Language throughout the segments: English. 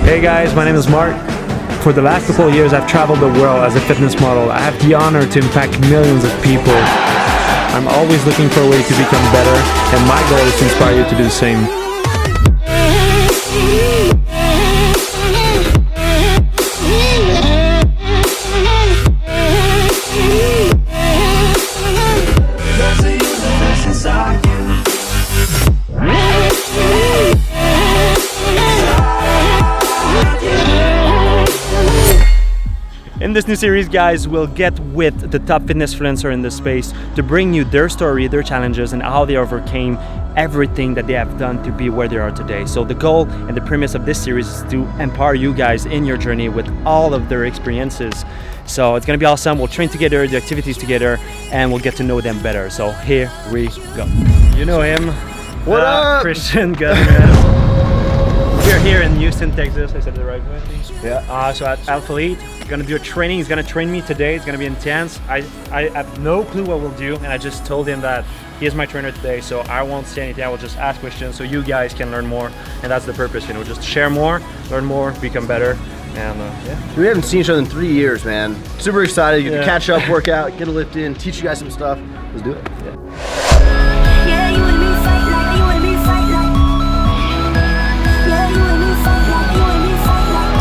Hey guys, my name is Mark. For the last couple of years, I've traveled the world as a fitness model. I have the honor to impact millions of people. I'm always looking for a way to become better, and my goal is to inspire you to do the same. In this new series, guys, we'll get with the top fitness influencer in this space to bring you their story, their challenges, and how they overcame everything that they have done to be where they are today. So the goal and the premise of this series is to empower you guys in your journey with all of their experiences. So it's gonna be awesome. We'll train together, do activities together, and we'll get to know them better. So here we go. You know him. What up? Christian Guzman. We're here in Houston, Texas. I said it the right way. Yeah. So at Alpha Elite, gonna do a training. He's gonna train me today. It's gonna be intense. I have no clue what we'll do, and I just told him that he is my trainer today, so I won't say anything. I will just ask questions so you guys can learn more, and that's the purpose. You know, just share more, learn more, become better, and yeah. We haven't seen each other in 3 years, man. Super excited. Get to catch up, work out, get a lift in, teach you guys some stuff. Let's do it. Yeah. Yeah, you and me fight like, you and me fight like. Yeah, you and me fight like, you and me fight like.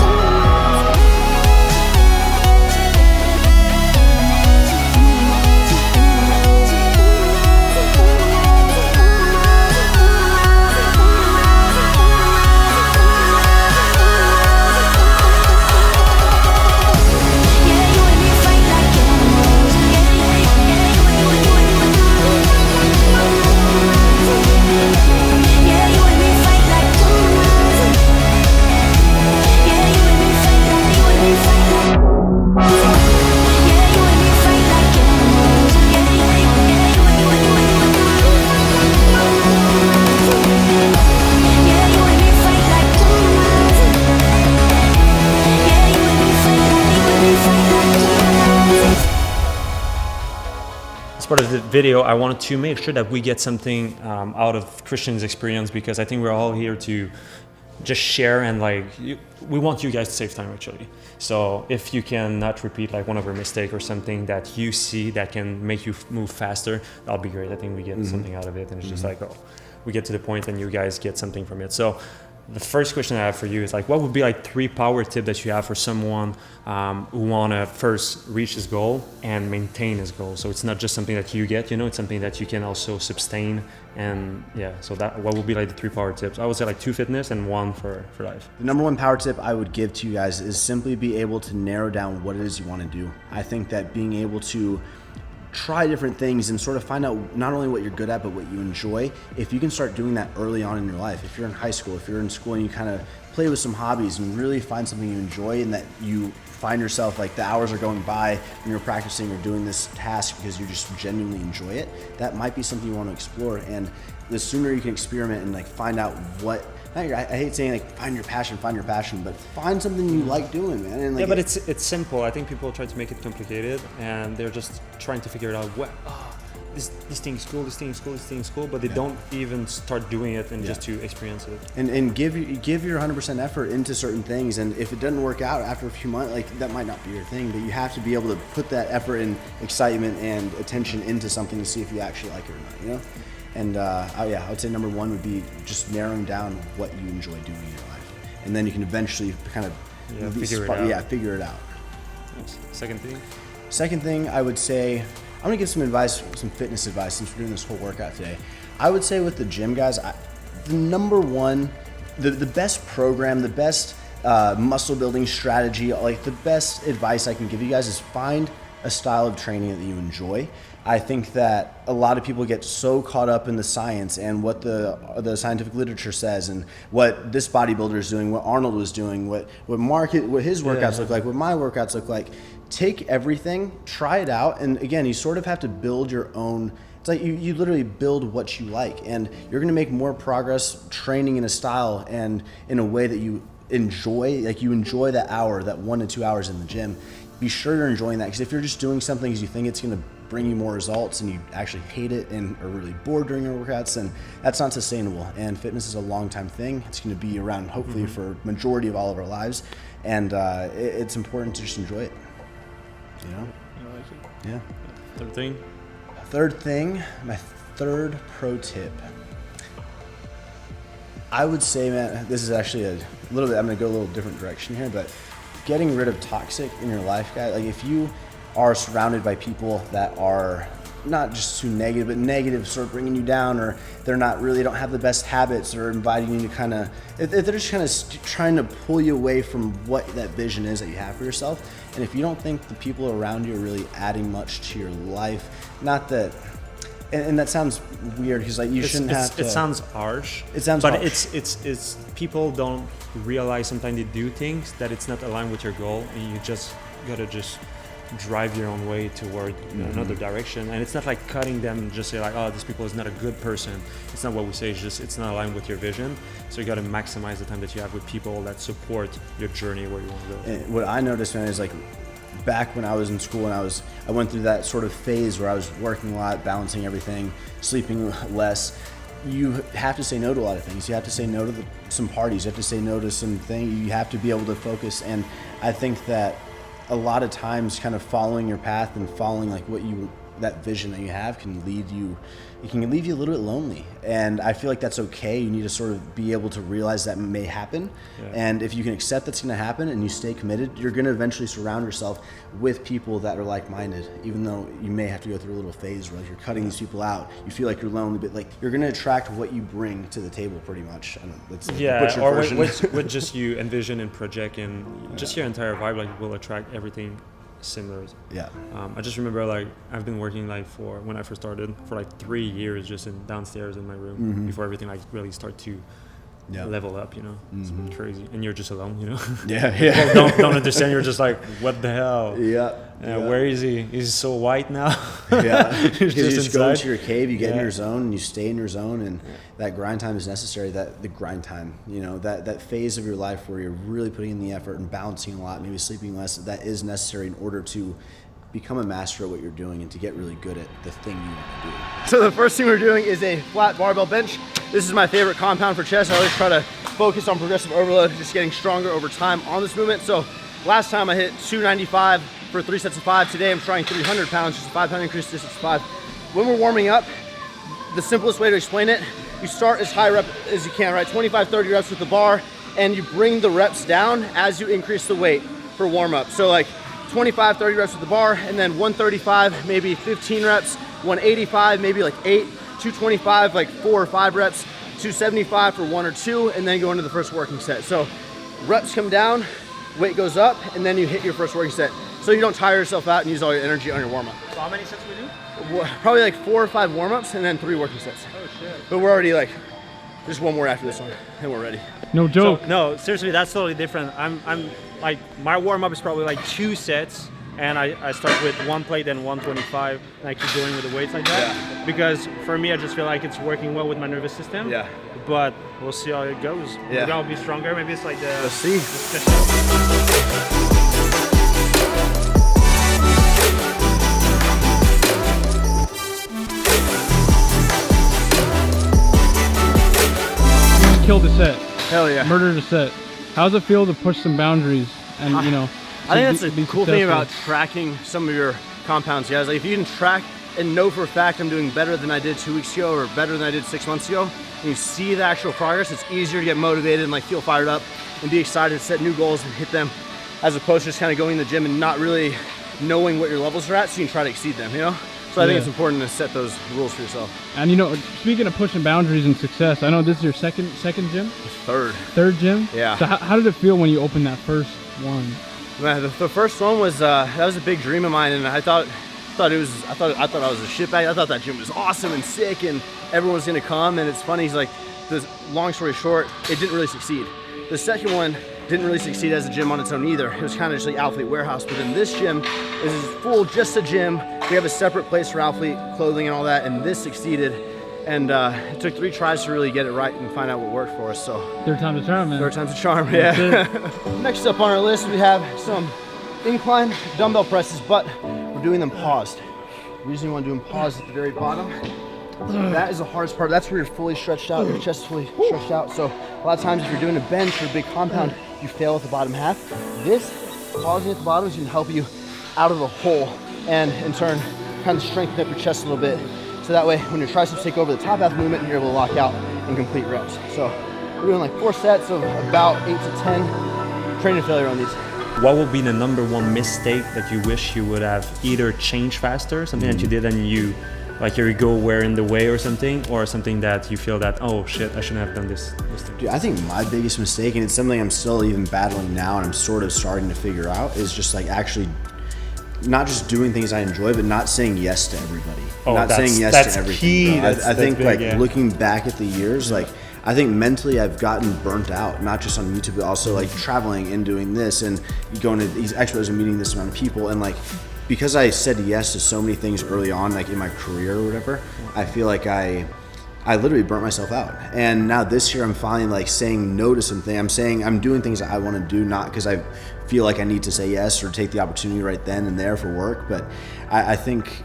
As part of the video, I wanted to make sure that we get something out of Christian's experience, because I think we're all here to just share, and we want you guys to save time actually. So if you can not repeat like one of our mistakes or something that you see that can make you move faster, that'll be great. I think we get something out of it, and it's just like, oh, we get to the point and you guys get something from it. So the first question I have for you is like, what would be like 3 power tips that you have for someone who wanna first reach his goal and maintain his goal? So it's not just something that you get, you know, it's something that you can also sustain. And yeah, so that, what would be like the 3 power tips? I would say like 2 fitness and 1 for life. The number 1 power tip I would give to you guys is simply be able to narrow down what it is you want to do. I think that being able to try different things and sort of find out not only what you're good at, but what you enjoy. If you can start doing that early on in your life, if you're in high school, if you're in school and you kind of play with some hobbies and really find something you enjoy, and that you find yourself like the hours are going by when you're practicing or doing this task because you just genuinely enjoy it, that might be something you want to explore. And the sooner you can experiment and like find out what, I hate saying like find your passion, but find something you like doing, man. And like, yeah, but it's simple. I think people try to make it complicated, and they're just trying to figure it out. What? Oh, this thing's cool, this thing's cool, this thing's cool, but they don't even start doing it and just to experience it. And give your 100% effort into certain things, and if it doesn't work out after a few months, like that might not be your thing, but you have to be able to put that effort and excitement and attention into something to see if you actually like it or not, you know? And I would say number 1 would be just narrowing down what you enjoy doing in your life, and then you can eventually kind of figure it out. Yes. Second thing, I would say, I'm gonna give some advice, some fitness advice, since we're doing this whole workout today. I would say with the gym guys, the number 1, the best program, the best muscle building strategy, like the best advice I can give you guys is find a style of training that you enjoy. I think that a lot of people get so caught up in the science and what the scientific literature says, and what this bodybuilder is doing, what Arnold was doing, what his workouts look like, what my workouts look like. Take everything, try it out, and again, you sort of have to build your own. It's like you literally build what you like, and you're gonna make more progress training in a style and in a way that you enjoy. Like you enjoy that hour, that 1 to 2 hours in the gym. Be sure you're enjoying that, because if you're just doing something because you think it's gonna bring you more results and you actually hate it and are really bored during your workouts, then that's not sustainable. And fitness is a long time thing. It's going to be around hopefully for majority of all of our lives, and it's important to just enjoy it. You know? I like it. Yeah. Third thing. My third pro tip. I would say, man, this is actually a little bit, I'm going to go a little different direction here, but getting rid of toxic in your life, guys. Like if you are surrounded by people that are not just too negative, but negative, sort of bringing you down, or they're not really, don't have the best habits, or inviting you to kind of, they're just kind of trying to pull you away from what that vision is that you have for yourself. And if you don't think the people around you are really adding much to your life, not that, and that sounds weird because like shouldn't have to. It sounds harsh. It sounds but harsh. it's people don't realize sometimes they do things that it's not aligned with your goal, and you just gotta just drive your own way toward another direction. And it's not like cutting them and just say like, oh, this people is not a good person. It's not what we say. It's just it's not aligned with your vision. So you got to maximize the time that you have with people that support your journey where you want to go. And what I noticed, man, is like back when I was in school and I went through that sort of phase where I was working a lot, balancing everything, sleeping less. You have to say no to a lot of things. You have to say no to some parties. You have to say no to some things. You have to be able to focus. And I think that a lot of times kind of following your path and following like that vision that you have can leave you a little bit lonely. And I feel like that's okay. You need to sort of be able to realize that may happen. Yeah. And if you can accept that's going to happen and you stay committed, you're going to eventually surround yourself with people that are like-minded, even though you may have to go through a little phase where like you're cutting these people out. You feel like you're lonely, but like you're going to attract what you bring to the table pretty much. I don't know, that's like or what just you envision and project, and just your entire vibe like will attract everything similar. Yeah. I just remember like I've been working like for when I first started for like 3 years just downstairs in my room before everything like really start to level up, you know. It's crazy, and you're just alone, you know. Yeah. People don't understand. You're just like, what the hell? Yeah. Where is he? He's so white now. Yeah. You just go inside. into your cave, you get in your zone, and you stay in your zone, and that grind time is necessary. The grind time, you know, that phase of your life where you're really putting in the effort and balancing a lot, maybe sleeping less, that is necessary in order to become a master at what you're doing and to get really good at the thing you want to do. So the first thing we're doing is a flat barbell bench. This is my favorite compound for chest. I always try to focus on progressive overload, just getting stronger over time on this movement. So last time I hit 295 for 3 sets of 5. Today I'm trying 300 pounds, just a 5-pound increase, 3 sets of 5. When we're warming up, the simplest way to explain it, you start as high rep as you can, right? 25, 30 reps with the bar, and you bring the reps down as you increase the weight for warm up. So like 25, 30 reps with the bar, and then 135, maybe 15 reps, 185, maybe like 8, 225, like 4 or 5 reps, 275 for 1 or 2, and then go into the first working set. So reps come down, weight goes up, and then you hit your first working set. So you don't tire yourself out and use all your energy on your warm up. So how many sets we do? Probably like 4 or 5 warm ups and then 3 working sets. Oh shit. But we're already like, just one more after this one, and we're ready. No joke. So, no, seriously, that's totally different. I'm like, my warm up is probably like 2 sets, and I start with 1 plate and 125, and I keep going with the weights like that. Yeah. Because for me, I just feel like it's working well with my nervous system. Yeah. But we'll see how it goes. Yeah. Maybe I'll be stronger. Maybe it's like the. Let's see. Killed the set. Hell yeah. Murdered the set. How's it feel to push some boundaries and, you know? I think that's the be cool thing successful? about tracking some of your compounds, guys. Like if you can track and know for a fact I'm doing better than I did 2 weeks ago or better than I did 6 months ago, and you see the actual progress, it's easier to get motivated and like feel fired up and be excited to set new goals and hit them, as opposed to just kind of going to the gym and not really knowing what your levels are at so you can try to exceed them, you know? So I think it's important to set those rules for yourself. And you know, speaking of pushing boundaries and success, I know this is your second gym? Third gym? Yeah. So how did it feel when you opened that first one? Man, the first one was that was a big dream of mine, and I thought I was a shitbag. I thought that gym was awesome and sick, and everyone was gonna come. And it's funny, he's like, long story short, it didn't really succeed. The second one didn't really succeed as a gym on its own either. It was kind of just like Athlete Warehouse, but then this gym is full, just a gym. We have a separate place for athlete clothing and all that, and this succeeded. And it took 3 tries to really get it right and find out what worked for us. So Third time's a charm, man. third time's a charm, yeah. Next up on our list, we have some incline dumbbell presses, but we're doing them paused. The reason you want to do them pause at the very bottom, that is the hardest part. That's where you're fully stretched out, your chest is fully stretched out. So a lot of times if you're doing a bench or a big compound, you fail at the bottom half. This, pausing at the bottom, is going to help you out of the hole and in turn kind of strengthen up your chest a little bit. So that way when your triceps take over the top half of the movement, you're able to lock out and complete reps. So we're doing like 4 sets of about 8 to 10. Training failure on these. What would be the number one mistake that you wish you would have either changed faster, something that you did and you, like your ego were in the way or something that you feel that, oh shit, I shouldn't have done this thing? Dude, I think my biggest mistake, and it's something I'm still even battling now and I'm sort of starting to figure out, is just like actually not just doing things I enjoy, but not saying yes to everybody. Oh, not saying yes that's to everything. key. I think big, like yeah. looking back at the years, like I think mentally I've gotten burnt out, not just on YouTube, but also like traveling and doing this and going to these expos and meeting this amount of people. And like, because I said yes to so many things early on, like in my career or whatever, I feel like I literally burnt myself out. And now this year I'm finally like saying no to something. I'm doing things that I want to do, not because I feel like I need to say yes or take the opportunity right then and there for work. But I think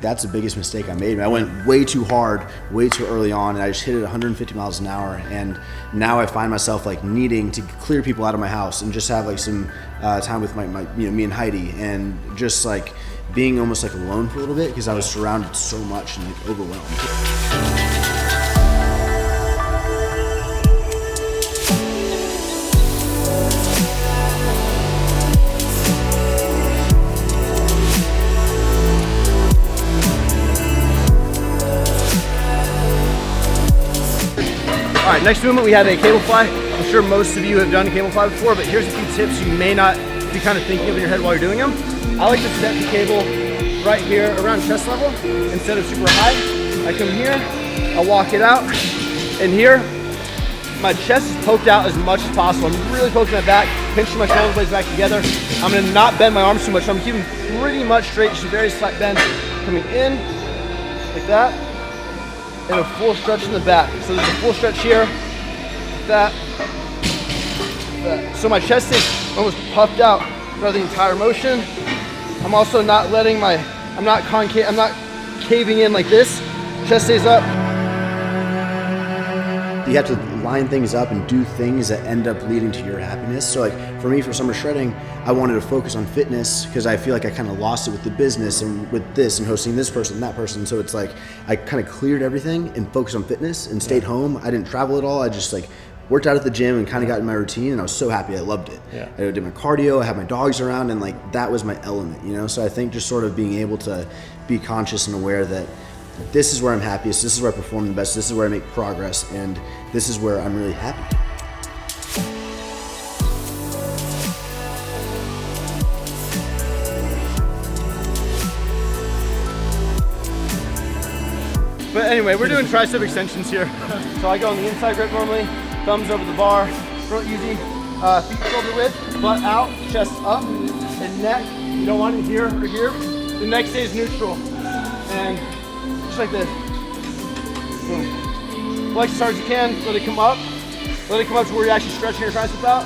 that's the biggest mistake I made. I went way too hard, way too early on, and I just hit it 150 miles an hour. And now I find myself like needing to clear people out of my house and just have like some time with my me and Heidi, and just like being almost like alone for a little bit because I was surrounded so much and like overwhelmed. All right, next movement we have a cable fly. I'm sure most of you have done a cable fly before, but here's a few tips you may not be kind of thinking of in your head while you're doing them. I like to set the cable right here around chest level instead of super high. I come here, I walk it out, and here, my chest is poked out as much as possible. I'm really poking my back, pinching my shoulder blades back together. I'm gonna not bend my arms too much, so I'm keeping pretty much straight, just a very slight bend. Coming in, like that, and a full stretch in the back. So there's a full stretch here, like that. So my chest is almost puffed out throughout the entire motion. I'm also not letting I'm not caving in like this. Chest stays up. You have to line things up and do things that end up leading to your happiness. So like for me, for summer shredding, I wanted to focus on fitness because I feel like I kind of lost it with the business and with this and hosting this person, that person. So it's like I kind of cleared everything and focused on fitness and stayed home. I didn't travel at all. I just like worked out at the gym and kind of got in my routine, and I was so happy. I loved it. Yeah. I did my cardio, I had my dogs around, and like that was my element, you know? So I think just sort of being able to be conscious and aware that this is where I'm happiest, this is where I perform the best, this is where I make progress, and this is where I'm really happy. But anyway, we're doing tricep extensions here. So I go on the inside grip normally, thumbs over the bar, real easy, feet shoulder width, butt out, chest up, and neck, you don't want it here or here. The neck stays neutral, and just like this. Boom. Flex as hard as you can, let it come up. Let it come up to where you're actually stretching your triceps out.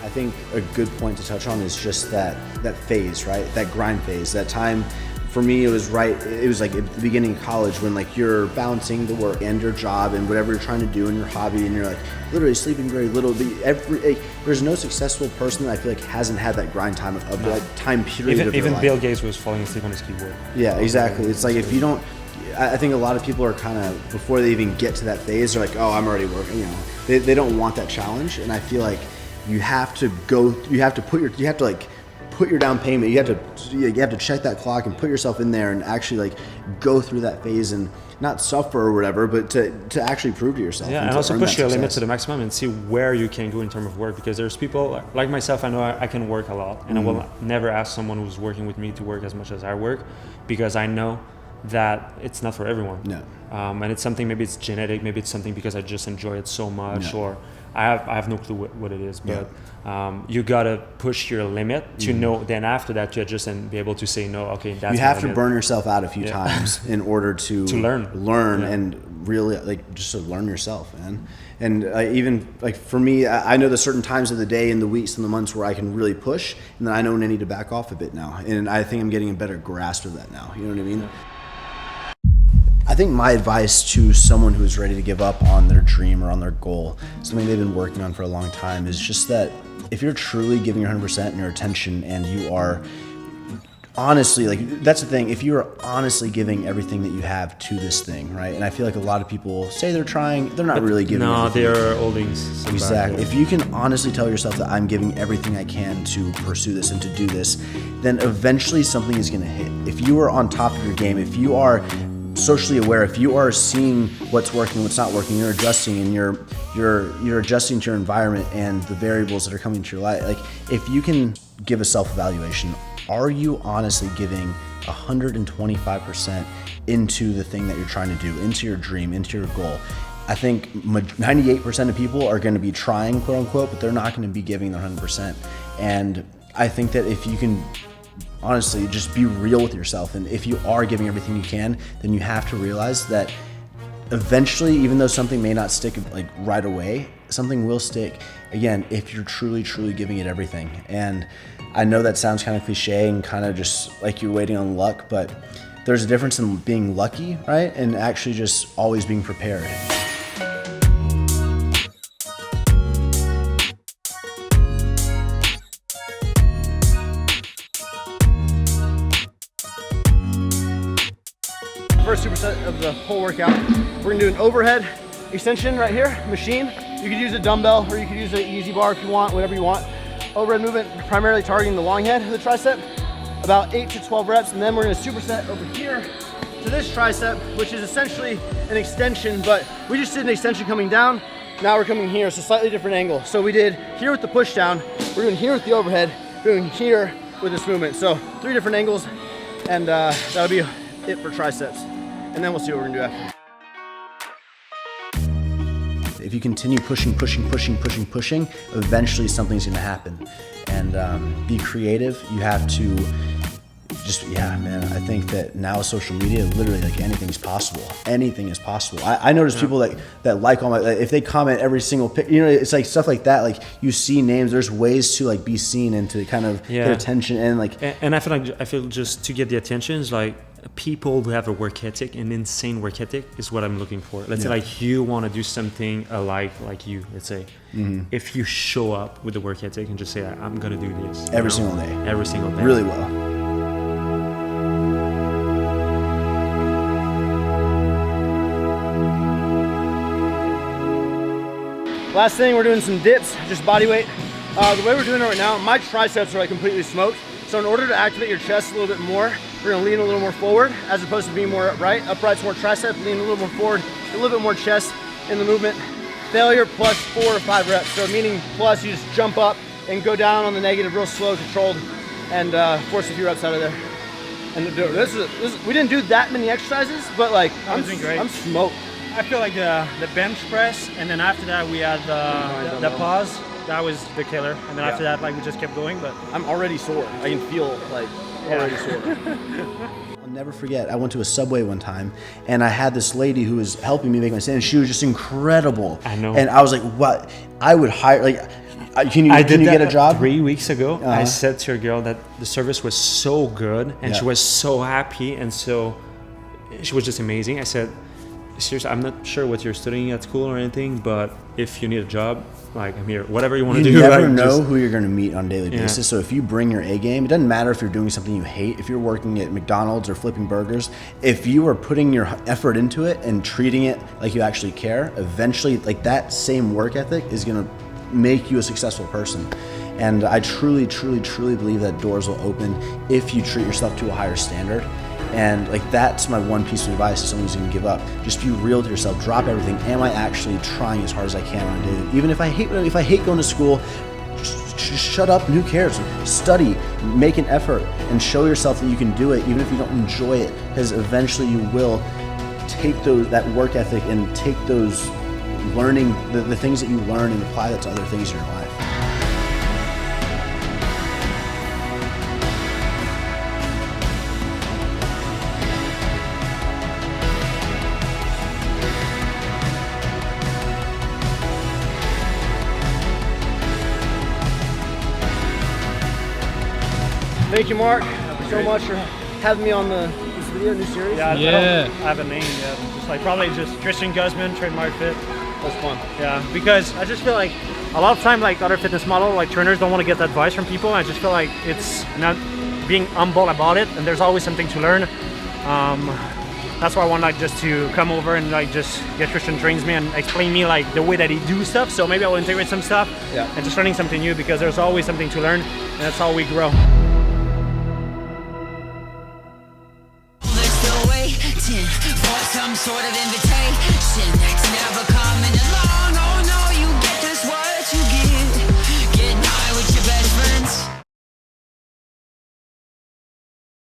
I think a good point to touch on is just that phase, right? That grind phase, that time. For me, it was like at the beginning of college when like you're balancing the work and your job and whatever you're trying to do in your hobby, and you're like literally sleeping very little. There's no successful person that I feel like hasn't had that grind time of that time period of their even life. Bill Gates was falling asleep on his keyboard. Yeah, exactly. It's like if you don't, I think a lot of people are kind of, before they even get to that phase, they're like, oh, I'm already working. You know, they don't want that challenge, and I feel like you have to put your down payment. You have to check that clock and put yourself in there and actually like go through that phase and not suffer or whatever, but to actually prove to yourself. Yeah, and also push your limit to the maximum and see where you can go in terms of work, because there's people like myself, I know I can work a lot, and I will never ask someone who's working with me to work as much as I work, because I know that it's not for everyone. No. And it's something, maybe it's genetic, maybe it's something because I just enjoy it so much, or I have no clue what it is, but you gotta push your limit to know. Then after that, to adjust and be able to say no. Okay, that's you have to burn yourself out a few times in order to learn and really just to learn yourself, man. And even like for me, I know there's certain times of the day and the weeks and the months where I can really push, and then I know when I need to back off a bit now. And I think I'm getting a better grasp of that now. You know what I mean? I think my advice to someone who is ready to give up on their dream or on their goal, something they've been working on for a long time, is just that if you're truly giving your 100% and your attention, and you are honestly, like, that's the thing, if you're honestly giving everything that you have to this thing, right? And I feel like a lot of people say they're trying, they're not really giving everything. They're holding some Exactly. If you can honestly tell yourself that I'm giving everything I can to pursue this and to do this, then eventually something is going to hit. If you are on top of your game, if you are socially aware, if you are seeing what's working, what's not working, you're adjusting, and you're adjusting to your environment and the variables that are coming to your life. Like, if you can give a self-evaluation, are you honestly giving 125% into the thing that you're trying to do, into your dream, into your goal? I think 98% of people are going to be trying, quote unquote, but they're not going to be giving their 100%. And I think that if you can honestly just be real with yourself, and if you are giving everything you can, then you have to realize that eventually, even though something may not stick like right away, something will stick, again, if you're truly giving it everything. And I know that sounds kind of cliche and kind of just like you're waiting on luck, but there's a difference in being lucky, right, and actually just always being prepared. First superset of the whole workout, we're gonna do an overhead extension right here, machine. You could use a dumbbell or you could use an easy bar if you want, whatever you want. Overhead movement, primarily targeting the long head of the tricep, about 8 to 12 reps, and then we're gonna superset over here to this tricep, which is essentially an extension, but we just did an extension coming down. Now we're coming here, so slightly different angle. So we did here with the push down, we're doing here with the overhead, we're doing here with this movement. So 3 different angles, and that'll be it for triceps. And then we'll see what we're gonna do after. If you continue pushing, eventually something's gonna happen. And be creative. You have to just, I think that now social media, literally, like, anything's possible. Anything is possible. I notice people that like all my, if they comment every single pic, it's like stuff like that. Like, you see names, there's ways to like be seen and to kind of get attention, and like. And I feel just to get the attention is like, people who have a work ethic, an insane work ethic, is what I'm looking for. Let's say like you want to do something alike like you, let's say. If you show up with the work ethic and just say, I'm going to do this. Every single day. Every single day. Really well. Last thing, we're doing some dips, just body weight. The way we're doing it right now, my triceps are like completely smoked. So in order to activate your chest a little bit more, we're gonna lean a little more forward as opposed to being more upright. Upright's more tricep, lean a little more forward, a little bit more chest in the movement. Failure plus 4 or 5 reps. So meaning plus, you just jump up and go down on the negative, real slow, controlled, and force a few reps out of there. And this is we didn't do that many exercises, but like I'm smoked. I feel like the bench press, and then after that we had the pause. That was the killer, and then after that, like, we just kept going. But I'm already sore. I can feel like already sore. I'll never forget, I went to a Subway one time, and I had this lady who was helping me make my stand, and she was just incredible. I know. And I was like, what? I would hire, like, can you get a job? 3 weeks ago. I said to a girl that the service was so good, and she was so happy, and so she was just amazing. I said, seriously, I'm not sure what you're studying at school or anything, but if you need a job, like, I'm here. Whatever you want to do. You never know who you're going to meet on a daily basis. So if you bring your A game, it doesn't matter if you're doing something you hate. If you're working at McDonald's or flipping burgers, if you are putting your effort into it and treating it like you actually care, eventually, like, that same work ethic is going to make you a successful person. And I truly believe that doors will open if you treat yourself to a higher standard. And like, that's my one piece of advice to someone who's gonna give up. Just be real to yourself. Drop everything. Am I actually trying as hard as I can on a daily? Even if I hate going to school, just shut up and who cares? Study, make an effort, and show yourself that you can do it, even if you don't enjoy it, because eventually you will take that work ethic and take those learning the things that you learn and apply that to other things in your life. Thank you, Mark, so much for having me on this video, new series. Yeah, Yeah. I have a name. Yeah, just like probably just Christian Guzman, trademark fit. That's fun. Yeah, because I just feel like a lot of time, like other fitness model, like trainers don't want to get advice from people. I just feel like it's not being humble about it, and there's always something to learn. That's why I want like just to come over and like just get Christian trains me and explain me like the way that he do stuff. So maybe I will integrate some stuff and just learning something new because there's always something to learn, and that's how we grow.